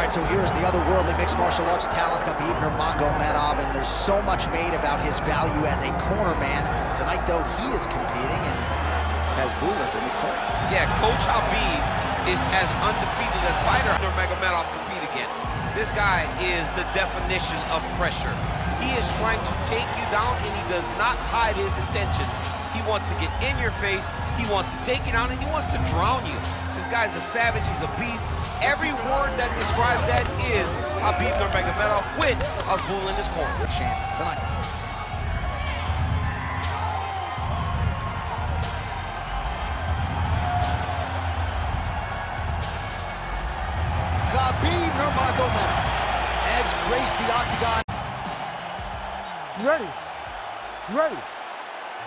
right, so here's the otherworldly mixed martial arts talent, Khabib Nurmagomedov, and there's so much made about his value as a corner man. Tonight, though, he is competing and has Bulas in his corner. Yeah, Coach Habib is as undefeated as fighter Nurmagomedov compete again. This guy is the definition of pressure. He is trying to take you down, and he does not hide his intentions. He wants to get in your face, he wants to take you down, and he wants to drown you. This guy's a savage, he's a beast. Every word that describes that is Khabib Nurmagomedov with Azbul in his corner. Champ tonight. Khabib Nurmagomedov has graced the octagon. You ready? You ready?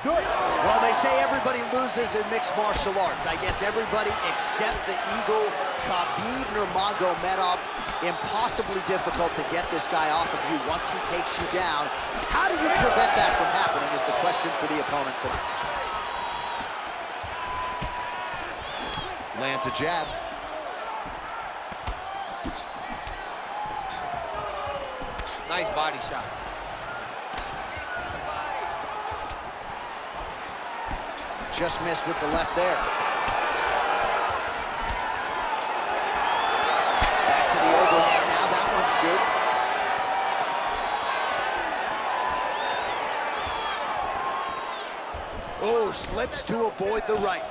Do it. Well, they say everybody loses in mixed martial arts. I guess everybody except the Eagle, Khabib Nurmagomedov. Impossibly difficult to get this guy off of you once he takes you down. How do you prevent that from happening is the question for the opponent tonight. Lands a jab. Nice body shot. Just missed with the left there. Back to the overhand now. That one's good. Oh, slips to avoid the right.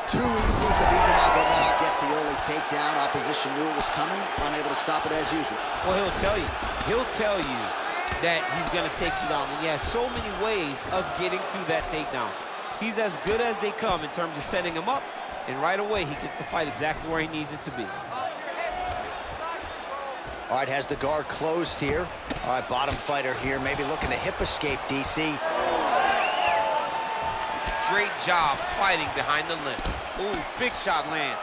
Too easy. Khabib Nurmagomedov gets the early takedown. Opposition knew it was coming, unable to stop it as usual. Well, he'll tell you that he's going to take you down, and he has so many ways of getting to that takedown. He's as good as they come in terms of setting him up, and right away he gets the fight exactly where he needs it to be. All right, has the guard closed here. All right, bottom fighter here, maybe looking to hip escape, DC. Great job fighting behind the limb. Ooh, big shot lands.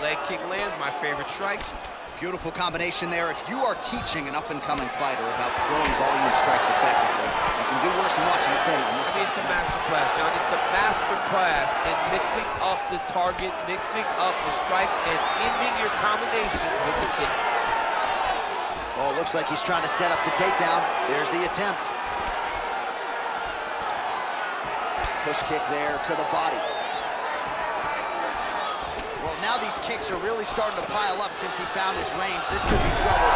Leg kick lands, my favorite strike. Beautiful combination there. If you are teaching an up-and-coming fighter about throwing volume strikes effectively, you can do worse than watching a film on this. It's a master class, John. It's a master class in mixing up the target, mixing up the strikes, and ending your combination with the kick. Oh, looks like he's trying to set up the takedown. There's the attempt. Push kick there to the body. Well, now these kicks are really starting to pile up since he found his range. This could be trouble.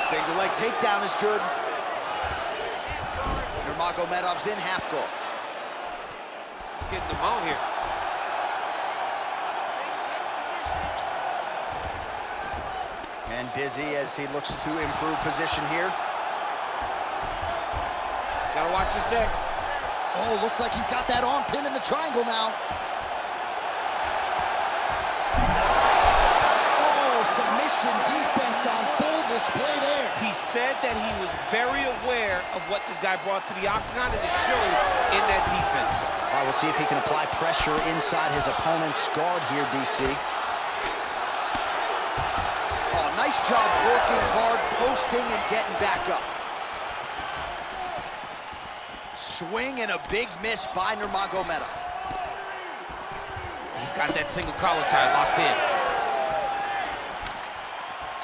Single leg takedown is good. Nurmagomedov's in half guard. Getting them out here. And busy as he looks to improve position here. Gotta watch his neck. Oh, looks like he's got that arm pin in the triangle now. Submission defense on full display there. He said that he was very aware of what this guy brought to the octagon, and it showed in that defense. All right, we'll see if he can apply pressure inside his opponent's guard here, DC. Oh, nice job working hard, posting, and getting back up. Swing and a big miss by Nurmagomedov. He's got that single collar tie locked in.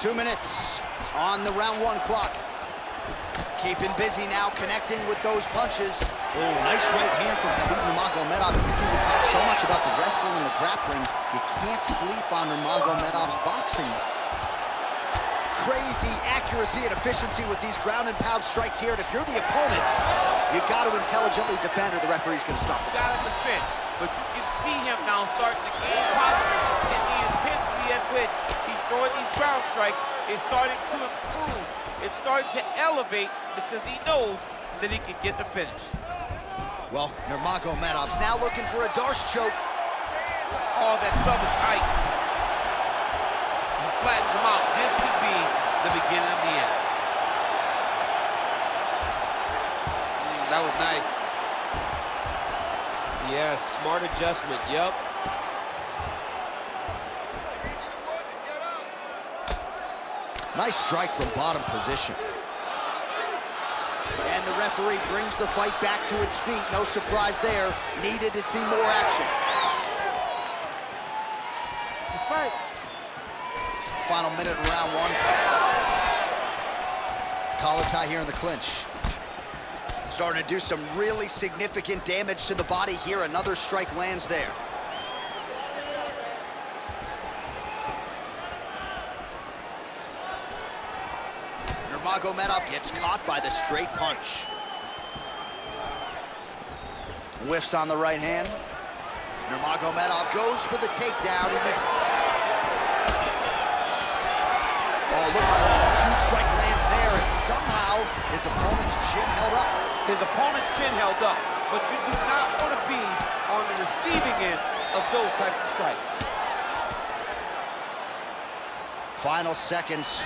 2 minutes on the round 1 clock. Keeping busy now, connecting with those punches. Oh, nice right hand from Khabib Nurmagomedov. You see, we talk so much about the wrestling and the grappling. You can't sleep on Nurmagomedov's boxing. Crazy accuracy and efficiency with these ground and pound strikes here. And if you're the opponent, you've got to intelligently defend or the referee's going to stop it. You got to defend, but you can see him now starting to gain confidence in the intensity at which he's throwing these ground strikes. Is starting to improve. It's starting to elevate because he knows that he can get the finish. Well, Nurmagomedov's now looking for a Darce choke. Oh, that sub is tight. He flattens him out. This could be the beginning of the end. That was nice. Yes, smart adjustment. Yep. Nice strike from bottom position. And the referee brings the fight back to its feet. No surprise there. Needed to see more action. fight. Final minute in round one. Collar tie here in the clinch. Starting to do some really significant damage to the body here. Another strike lands there. Nurmagomedov gets caught by the straight punch. Whiffs on the right hand. Nurmagomedov goes for the takedown. He misses. Oh, look at that. Huge strike lands there, and somehow his opponent's chin held up. His opponent's chin held up, but you do not want to be on the receiving end of those types of strikes. Final seconds.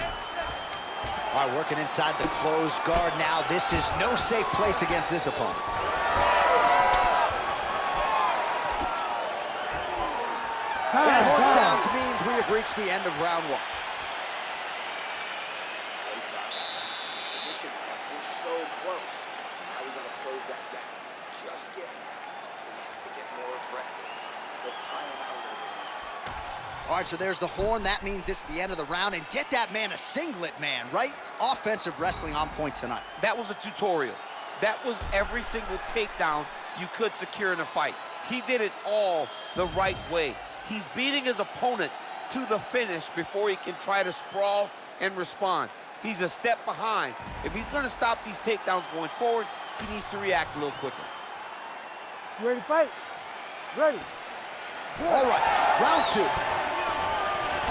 All right, working inside the closed guard now. This is no safe place against this opponent. That horn sounds means we have reached the end of round one. Submission test, we're so close. How are we going to close that gap? He's just getting there. We have to get more aggressive. Let's tire him out a little bit. All right, so there's the horn. That means it's the end of the round. And get that man a singlet, man, right? Offensive wrestling on point tonight. That was a tutorial. That was every single takedown you could secure in a fight. He did it all the right way. He's beating his opponent to the finish before he can try to sprawl and respond. He's a step behind. If he's going to stop these takedowns going forward, he needs to react a little quicker. You ready to fight? Ready. Good. All right, round two.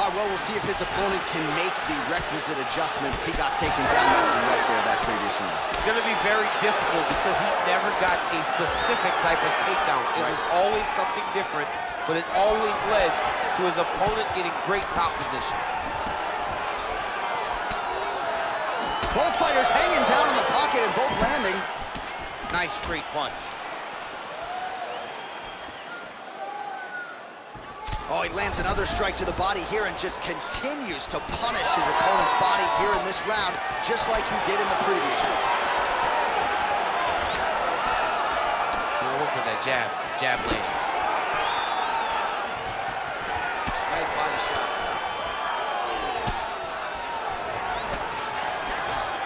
All right, well, we'll see if his opponent can make the requisite adjustments. He got taken down left and right there that previous round. It's going to be very difficult because he never got a specific type of takedown. It was always something different, but it always led to his opponent getting great top position. Both fighters hanging down in the pocket and both landing. Nice straight punch. Oh, he lands another strike to the body here and just continues to punish his opponent's body here in this round, just like he did in the previous round. Gonna work with that jab. Jab lands. Nice body shot.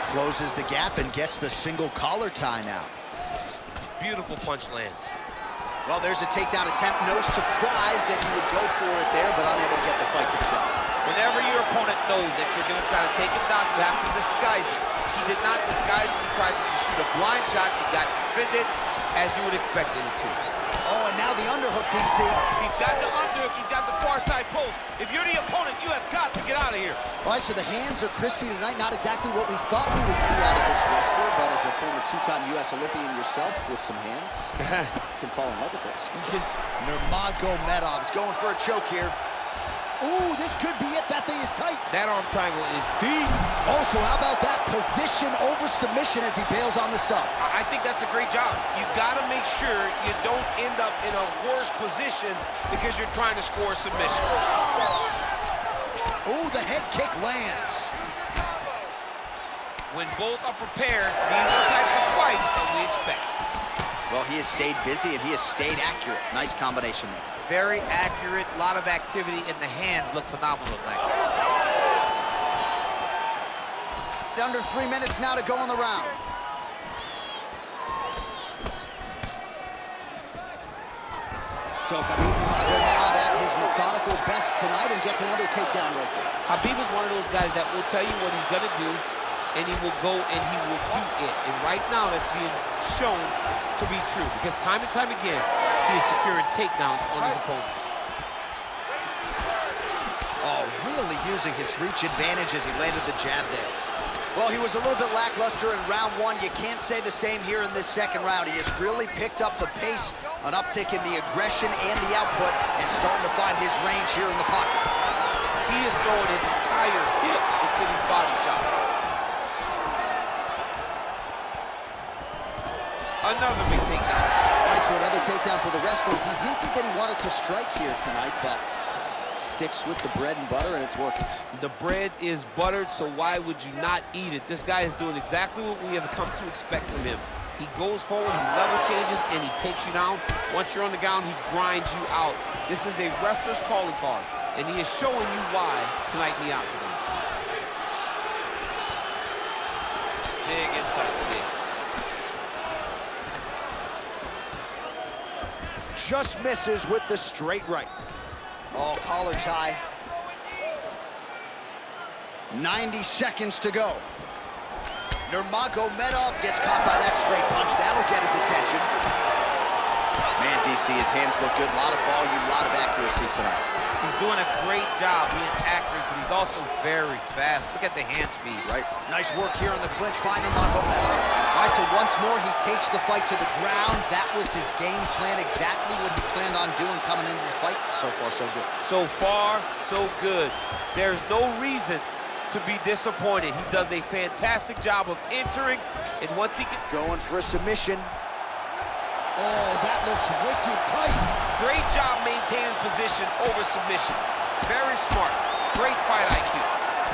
Closes the gap and gets the single collar tie now. Beautiful punch lands. Well, there's a takedown attempt. No surprise that he would go for it there, but unable to get the fight to the ground. Whenever your opponent knows that you're going to try to take him down, you have to disguise it. He did not disguise it. He tried to just shoot a blind shot. It got defended as you would expect it to. Oh, and now the underhook, DC. He's got the underhook. He's got the far side post. If you're the opponent, you have got to get out of here. All right, so the hands are crispy tonight. Not exactly what we thought we would see out of this wrestler, but as a former two-time U.S. Olympian yourself with some hands, you can fall in love with those. Nurmagomedov is going for a choke here. Ooh, this could be it. That thing is tight. That arm triangle is deep. Also, how about that position over submission as he bails on the sub? I think that's a great job. You got to make sure you don't end up in a worse position because you're trying to score a submission. Ooh, the head kick lands. When both are prepared, these are the types of fights that we expect. Well, he has stayed busy and he has stayed accurate. Nice combination there. Very accurate, a lot of activity, and the hands look phenomenal tonight. Under 3 minutes now to go in the round. So Khabib Nurmagomedov at his methodical best tonight and gets another takedown right there. Khabib is one of those guys that will tell you what he's going to do, and he will go and he will do it. And right now, that's being shown to be true because time and time again, he is securing takedowns on his opponent. Oh, really using his reach advantage as he landed the jab there. Well, he was a little bit lackluster in round one. You can't say the same here in this second round. He has really picked up the pace, an uptick in the aggression and the output, and starting to find his range here in the pocket. He is throwing his entire hip into these body shots. Another big takedown. All right, so another takedown for the wrestler. He hinted that he wanted to strike here tonight, but sticks with the bread and butter, and it's working. The bread is buttered, so why would you not eat it? This guy is doing exactly what we have come to expect from him. He goes forward, he level changes, and he takes you down. Once you're on the ground, he grinds you out. This is a wrestler's calling card. And he is showing you why tonight in the octagon. Big inside kick. Just misses with the straight right. Oh, collar tie. 90 seconds to go. Nurmagomedov gets caught by that straight punch. That'll get his attention. Man, DC, his hands look good. A lot of volume, a lot of accuracy tonight. He's doing a great job being accurate, but he's also very fast. Look at the hand speed. Right. Nice work here in the clinch by Nurmagomedov. All right, so once more, he takes the fight to the ground. That was his game plan, exactly what he planned on doing coming into the fight. So far, so good. So far, so good. There's no reason to be disappointed. He does a fantastic job of entering, and once he gets... Going for a submission. Oh, that looks wicked tight. Great job maintaining position over submission. Very smart. Great fight IQ.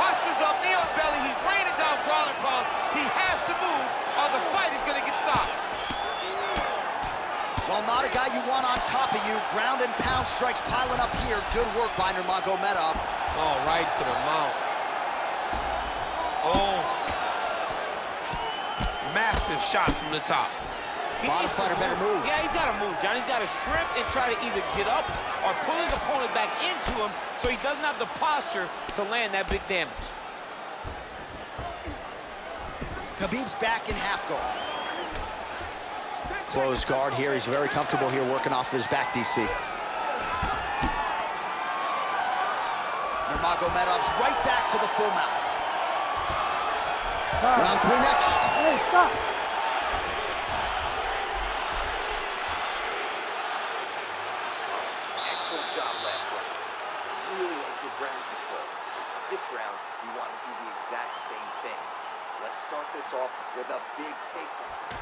Postures up, knee on belly. He's raining down ground and pound. He has to move, or the fight is going to get stopped. Well, not a guy you want on top of you. Ground and pound strikes piling up here. Good work by Nurmagomedov. Oh, right to the mount. Oh. Massive shot from the top. Bottom fighter better move. Yeah, he's got to move, John. He's got to shrimp and try to either get up or pull his opponent back into him so he doesn't have the posture to land that big damage. Khabib's back in half guard. Closed guard here. He's very comfortable here working off of his back, DC. Nurmagomedov's right back to the full mount. Round 3 next. Hey, stop. Excellent job last round. Really like your ground control. This round, we want to do the exact same thing. Let's start this off with a big takedown.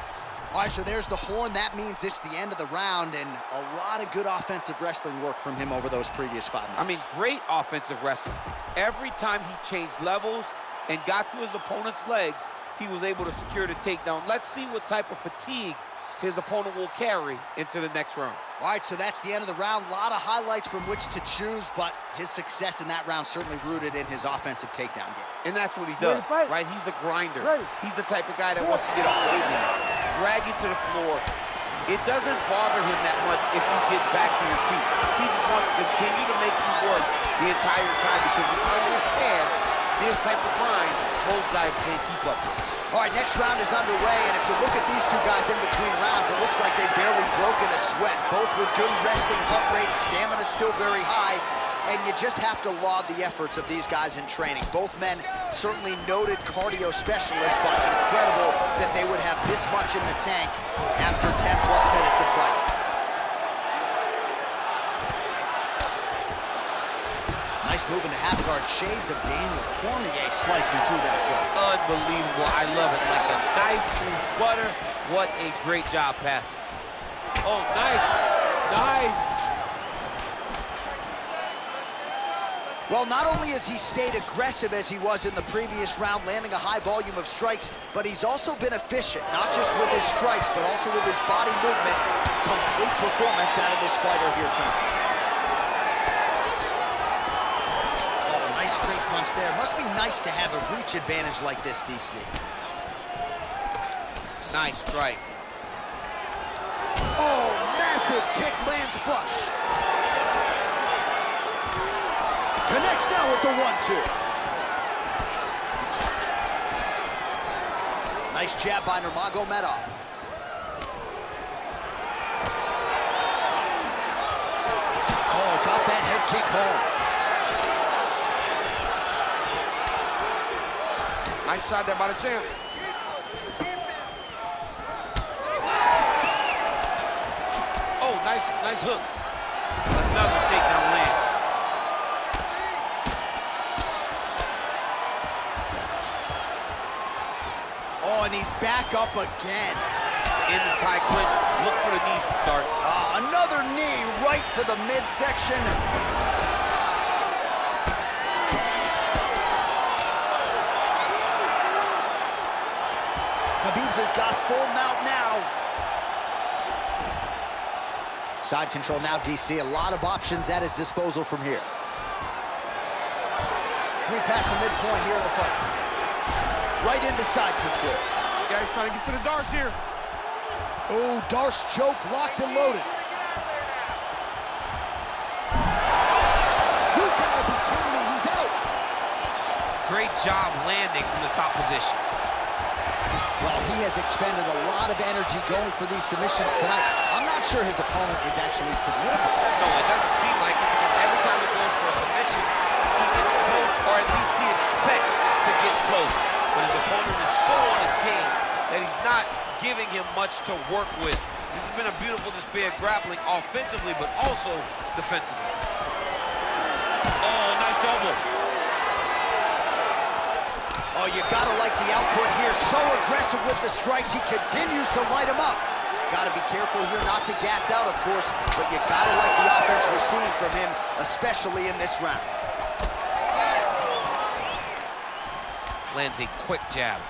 All right, so there's the horn. That means it's the end of the round, and a lot of good offensive wrestling work from him over those previous 5 minutes. I mean, great offensive wrestling. Every time he changed levels and got to his opponent's legs, he was able to secure the takedown. Let's see what type of fatigue his opponent will carry into the next round. All right, so that's the end of the round. A lot of highlights from which to choose, but his success in that round certainly rooted in his offensive takedown game. And that's what he does, right? He's a grinder. He's the type of guy that wants to get a hold of you, drag you to the floor. It doesn't bother him that much if you get back to your feet. He just wants to continue to make you work the entire time because he understands this type of grind most guys can't keep up with. All right, next round is underway, and if you look at these two guys in between rounds, it looks like they've barely broken a sweat. Both with good resting heart rate, stamina still very high, and you just have to laud the efforts of these guys in training. Both men certainly noted cardio specialists, but incredible that they would have this much in the tank after 10+ minutes of fighting. Nice move into half guard. Shades of Daniel Cormier slicing through that guard. Unbelievable. I love it. Like a knife through butter. What a great job passing. Oh, nice. Nice. Well, not only has he stayed aggressive as he was in the previous round, landing a high volume of strikes, but he's also been efficient, not just with his strikes, but also with his body movement. Complete performance out of this fighter here tonight. Straight punch there. Must be nice to have a reach advantage like this, DC. Nice strike. Oh, massive kick lands flush. Connects now with the 1-2. Nice jab by Nurmagomedov. Oh, got that head kick home. Nice shot there by the champ. Oh, nice hook. Another takedown land. Oh, and he's back up again. In the tie clinch. Look for the knees to start. Another knee right to the midsection. Khabib's has got full mount now. Side control now, DC. A lot of options at his disposal from here. We passed the midpoint here of the fight. Right into side control. Guys trying to get to the darts here. Oh, Darce choke locked and loaded. You gotta be kidding me, he's out. Great job landing from the top position. Well, he has expended a lot of energy going for these submissions tonight. I'm not sure his opponent is actually submittable. No, it doesn't seem like it, because every time he goes for a submission, he gets close, or at least he expects to get close. But his opponent is so on his game that he's not giving him much to work with. This has been a beautiful display of grappling offensively, but also defensively. Oh, nice elbow. Oh, you gotta like the output here. So aggressive with the strikes. He continues to light him up. Gotta be careful here not to gas out, of course, but you gotta like the offense we're seeing from him, especially in this round. Lands a quick jab.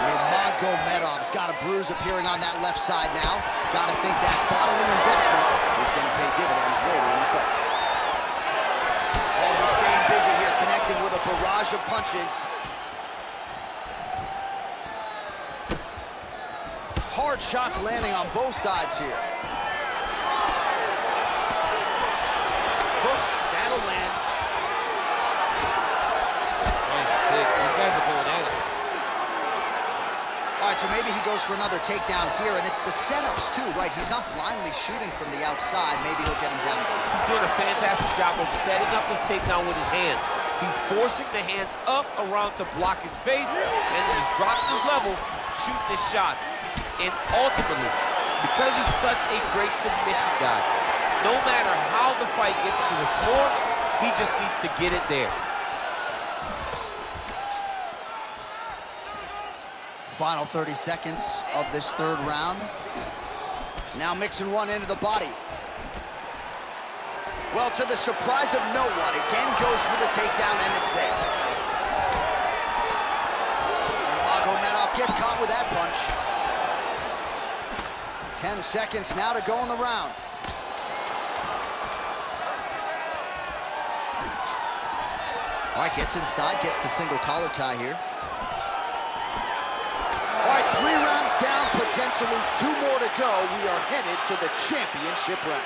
Nurmagomedov's got a bruise appearing on that left side now. Gotta think that bodily investment is gonna pay dividends later in the fight. Oh, he's staying busy here, connecting with a barrage of punches. Hard shots landing on both sides here. Look, that'll land. Nice kick. These guys are going at it. All right, so maybe he goes for another takedown here, and it's the setups too, right? He's not blindly shooting from the outside. Maybe he'll get him down again. He's doing a fantastic job of setting up his takedown with his hands. He's forcing the hands up around to block his face, and he's dropping his level, shooting his shots. And ultimately, because he's such a great submission guy, no matter how the fight gets to the floor, he just needs to get it there. Final 30 seconds of this third round. Now mixing one into the body. Well, to the surprise of no one, again goes for the takedown, and it's there. Nurmagomedov gets caught with that punch. 10 seconds now to go in the round. All right, gets inside, gets the single collar tie here. All right, 3 rounds down, potentially 2 more to go. We are headed to the championship rounds.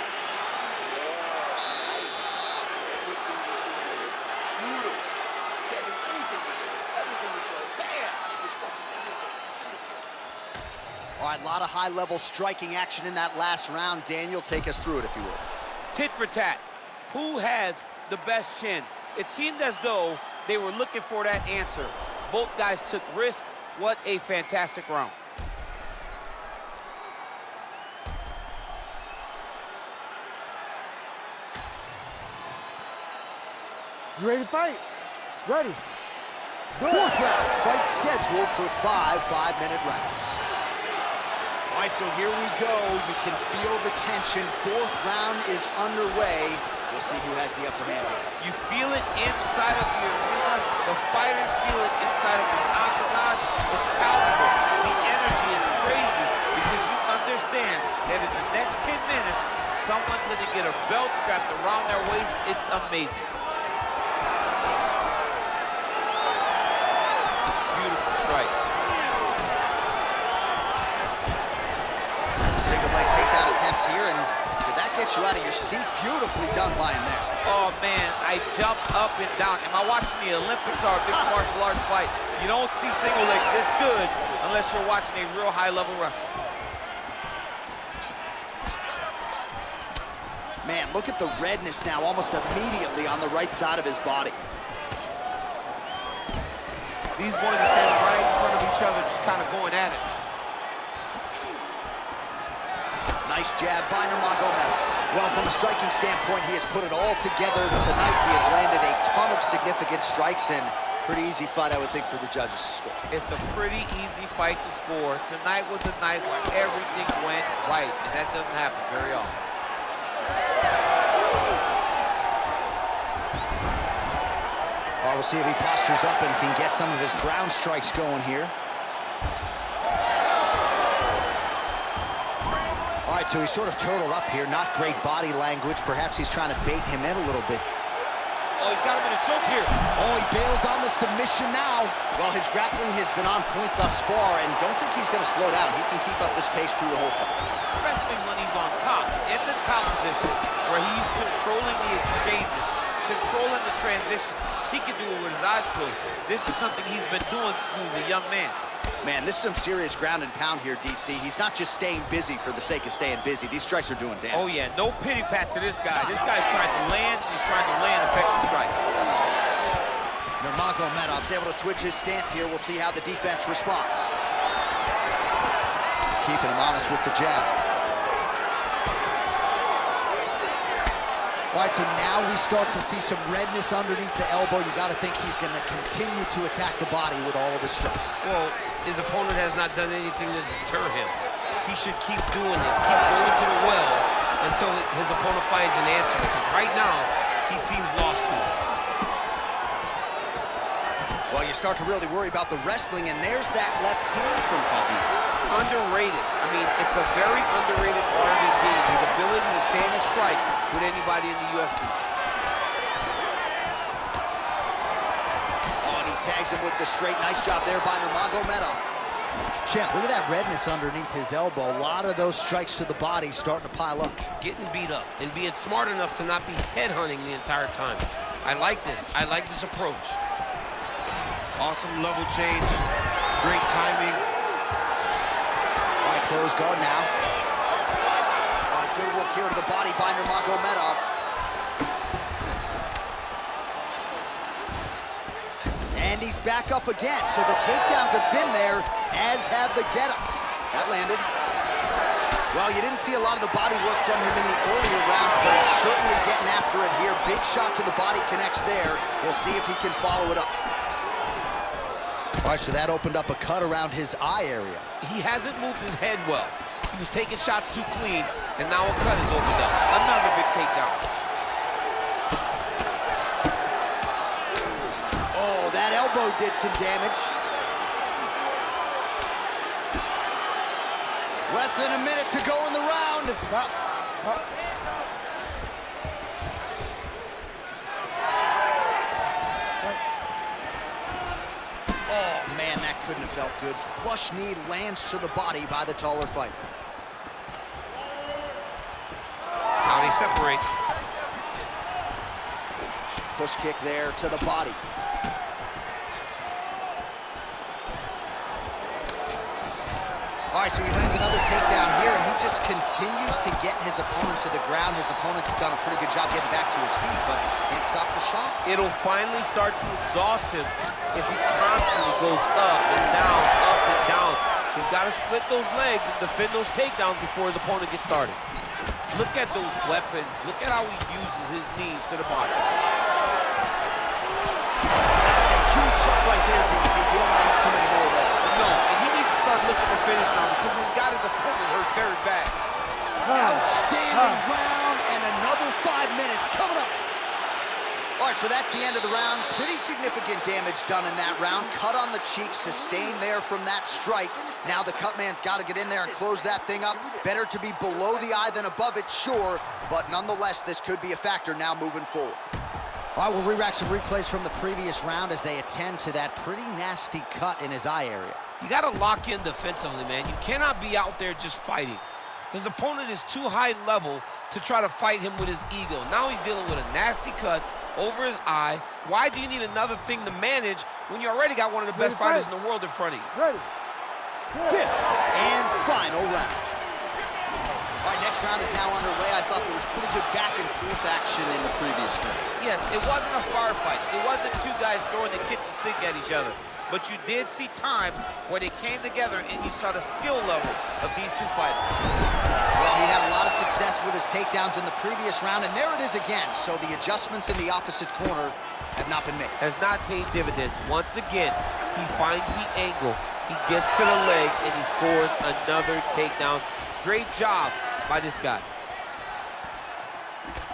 All right, a lot of high-level striking action in that last round. Daniel, take us through it, if you will. Tit for tat. Who has the best chin? It seemed as though they were looking for that answer. Both guys took risk. What a fantastic round. You ready to fight? Ready. Fourth round, fight scheduled for 5 5-minute rounds. All right, so here we go. You can feel the tension. Fourth round is underway. We'll see who has the upper hand here. You feel it inside of the arena. The fighters feel it inside of the octagon. It's palpable. The energy is crazy because you understand that in the next 10 minutes, someone's going to get a belt strapped around their waist. It's amazing. Beautiful strike. Single leg takedown attempt here, and did that get you out of your seat? Beautifully done by him there. Oh, man, I jumped up and down. Am I watching the Olympics or a mixed martial arts fight? You don't see single legs this good unless you're watching a real high-level wrestler. Man, look at the redness now almost immediately on the right side of his body. These boys are standing right in front of each other, just kind of going at it. Nice jab by Nurmagomedov. Well, from a striking standpoint, he has put it all together tonight. He has landed a ton of significant strikes, and pretty easy fight, I would think, for the judges to score. It's a pretty easy fight to score. Tonight was a night where everything went right, and that doesn't happen very often. Well, we'll see if he postures up and can get some of his ground strikes going here. All right, so he's sort of turtled up here. Not great body language. Perhaps he's trying to bait him in a little bit. Oh, he's got him in a choke here. Oh, he bails on the submission now. Well, his grappling has been on point thus far, and don't think he's going to slow down. He can keep up this pace through the whole fight. Especially when he's on top, in the top position, where he's controlling the exchanges, controlling the transitions. He can do it with his eyes closed. This is something he's been doing since he was a young man. Man, this is some serious ground and pound here, DC. He's not just staying busy for the sake of staying busy. These strikes are doing damage. Oh, yeah, no pity pat to this guy. This guy's trying to land, he's trying to land effective strikes. Nurmagomedov's able to switch his stance here. We'll see how the defense responds. Keeping him honest with the jab. All right, so now we start to see some redness underneath the elbow. You got to think he's going to continue to attack the body with all of his strikes. Well, his opponent has not done anything to deter him. He should keep doing this, keep going to the well until his opponent finds an answer. Because right now, he seems lost to it. Well, you start to really worry about the wrestling, and there's that left hand from Khabib. Underrated. I mean, it's a very underrated part of his game, his ability to stand and strike with anybody in the UFC. Oh, and he tags him with the straight. Nice job there by Nurmagomedov. Champ, look at that redness underneath his elbow. A lot of those strikes to the body starting to pile up. Getting beat up and being smart enough to not be headhunting the entire time. I like this. I like this approach. Awesome level change. Great timing. All right, close guard now. Good work here to the body by Nurmagomedov. And he's back up again. So the takedowns have been there, as have the get-ups. That landed. Well, you didn't see a lot of the body work from him in the earlier rounds, but he's certainly getting after it here. Big shot to the body connects there. We'll see if he can follow it up. All right, so that opened up a cut around his eye area. He hasn't moved his head well. He was taking shots too clean, and now a cut is opened up. Another big takedown. Oh, that elbow did some damage. Less than a minute to go in the round. Oh, man, that couldn't have felt good. Flush knee lands to the body by the taller fighter. Now they separate. Push kick there to the body. All right, so he lands another takedown here, and he just continues to get his opponent to the ground. His opponent's done a pretty good job getting back to his feet, but can't stop the shot. It'll finally start to exhaust him if he constantly goes up and down, up and down. He's got to split those legs and defend those takedowns before his opponent gets started. Look at those weapons. Look at how he uses his knees to the body. That's a huge shot right there, DC. You don't want to have too many more of those. No, and he needs to start looking for finish now because he's got his opponent hurt very bad. Outstanding round, and another 5 minutes coming up. All right, so that's the end of the round. Pretty significant damage done in that round. Cut on the cheek, sustained there from that strike. Now the cut man's got to get in there and close that thing up. Better to be below the eye than above it, sure, but nonetheless, this could be a factor now moving forward. All right, we'll re-rack some replays from the previous round as they attend to that pretty nasty cut in his eye area. You got to lock in defensively, man. You cannot be out there just fighting. His opponent is too high level to try to fight him with his ego. Now he's dealing with a nasty cut over his eye. Why do you need another thing to manage when you already got one of the best fighters in the world in front of you? Ready. Fifth and final round. All right, next round is now underway. I thought there was pretty good back and forth action in the previous fight. Yes, it wasn't a firefight. It wasn't two guys throwing the kitchen sink at each other. But you did see times where they came together and you saw the skill level of these two fighters. Well, he had a lot of success with his takedowns in the previous round, and there it is again. So the adjustments in the opposite corner have not been made. Has not paid dividends. Once again, he finds the angle, he gets to the legs, and he scores another takedown. Great job by this guy.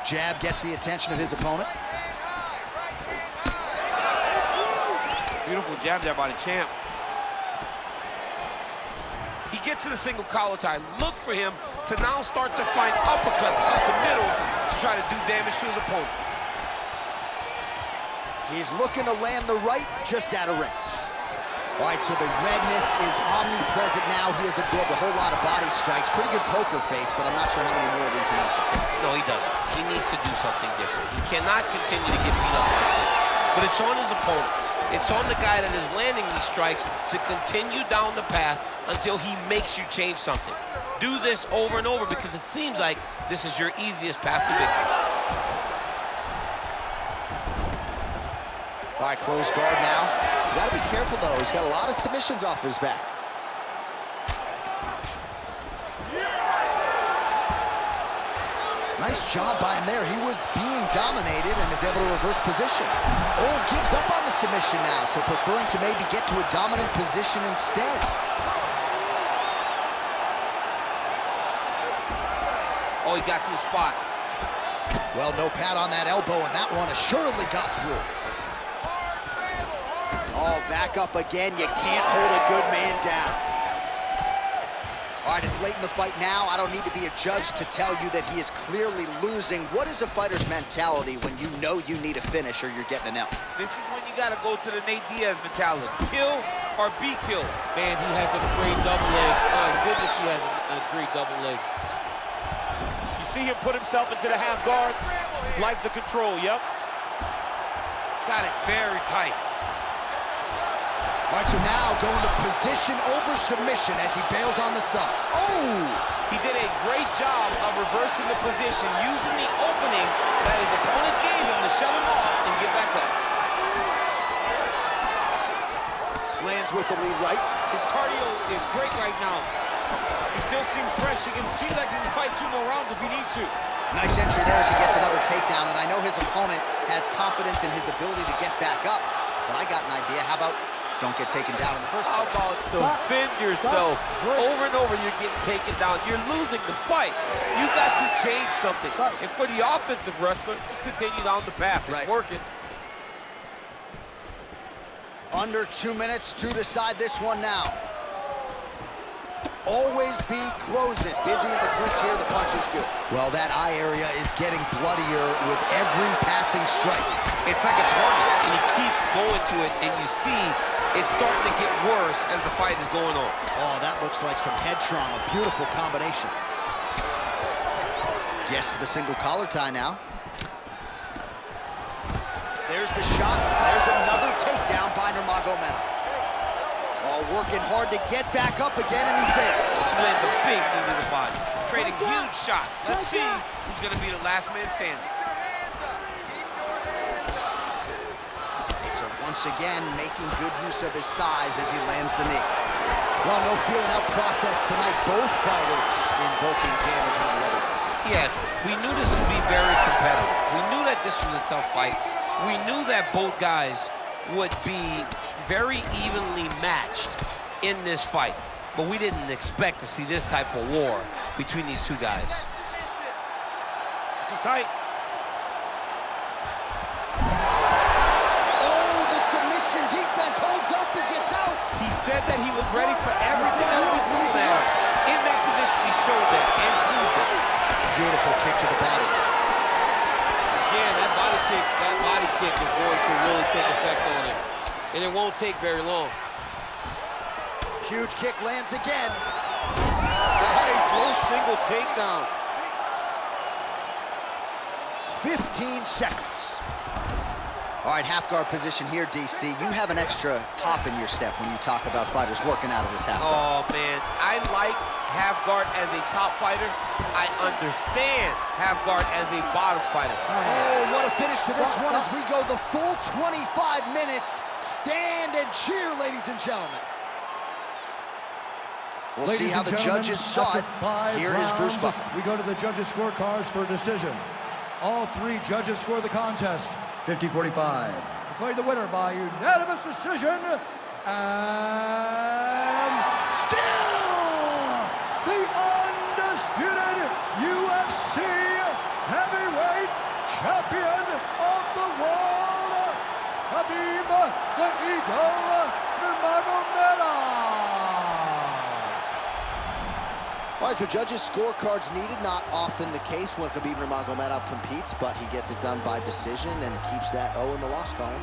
Jab gets the attention of his opponent. Beautiful jab there by the champ. He gets to the single collar tie. Look for him to now start to find uppercuts up the middle to try to do damage to his opponent. He's looking to land the right, just out of range. All right, so the redness is omnipresent now. He has absorbed a whole lot of body strikes. Pretty good poker face, but I'm not sure how many more of these he wants to take. No, he doesn't. He needs to do something different. He cannot continue to get beat up like this. But it's on his opponent. It's on the guy that is landing these strikes to continue down the path until he makes you change something. Do this over and over because it seems like this is your easiest path to victory. All right, close guard now. You gotta be careful, though. He's got a lot of submissions off his back. Nice job by him there. He was being dominated and is able to reverse position. Oh, gives up on the submission now, so preferring to maybe get to a dominant position instead. Oh, he got to the spot. Well, no pad on that elbow, and that one assuredly got through. Oh, back up again. You can't hold a good man down. All right, it's late in the fight now. I don't need to be a judge to tell you that he is clearly losing. What is a fighter's mentality when you know you need a finish or you're getting an L? This is when you got to go to the Nate Diaz mentality. Kill or be killed. Man, he has a great double leg. My goodness, he has a great double leg. You see him put himself into the half guard. Likes the control, yep. Got it very tight. All right, so now going to position over submission as he bails on the sub. Oh! He did a great job of reversing the position, using the opening that his opponent gave him to shut him off and get back up. Lands with the lead right. His cardio is great right now. He still seems fresh. Seems like he can fight 2 more rounds if he needs to. Nice entry there as he gets another takedown, and I know his opponent has confidence in his ability to get back up, but I got an idea. How about don't get taken down in the first place? How about defend yourself? Over and over, you're getting taken down. You're losing the fight. You got to change something. And for the offensive wrestler, just continue down the path. It's working. Under 2 minutes to decide this one now. Always be closing. Busy in the clinch here, the punch is good. Well, that eye area is getting bloodier with every passing strike. It's like a target, and he keeps going to it, and you see it's starting to get worse as the fight is going on. Oh, that looks like some head trauma. Beautiful combination. Gets to the single collar tie now. There's the shot. There's another takedown by Nurmagomedov. Oh, working hard to get back up again, and he's there. He lands a big knee to the body, trading huge shots. Let's see who's going to be the last man standing. So once again, making good use of his size as he lands the knee. Well, no feeling out process tonight. Both fighters invoking damage on the other side. Yes, we knew this would be very competitive. We knew that this was a tough fight. We knew that both guys would be very evenly matched in this fight, but we didn't expect to see this type of war between these two guys. This is tight. Oh, the submission defense holds up and gets out. He said that he was ready for everything that would be thrown at him. In that position, he showed that and proved it. Beautiful kick to the body. Again, that body kick is going to really take effect on him. And it won't take very long. Huge kick lands again. Nice low single takedown. 15 seconds. All right, half guard position here, DC. You have an extra hop in your step when you talk about fighters working out of this half guard. Oh, man, I like half guard as a top fighter. I understand half guard as a bottom fighter. Oh, what a finish to this one as we go the full 25 minutes. Stand and cheer, ladies and gentlemen. We'll see how the judges saw it. Here is Bruce Buffer. We go to the judges' scorecards for a decision. All 3 judges score the contest 50-45. Declared the winner by unanimous decision, and still the undisputed UFC heavyweight champion of the world, Khabib the Eagle Nurmagomedov. All right, so judges' scorecards needed. Not often the case when Khabib Nurmagomedov competes, but he gets it done by decision and keeps that O in the loss column.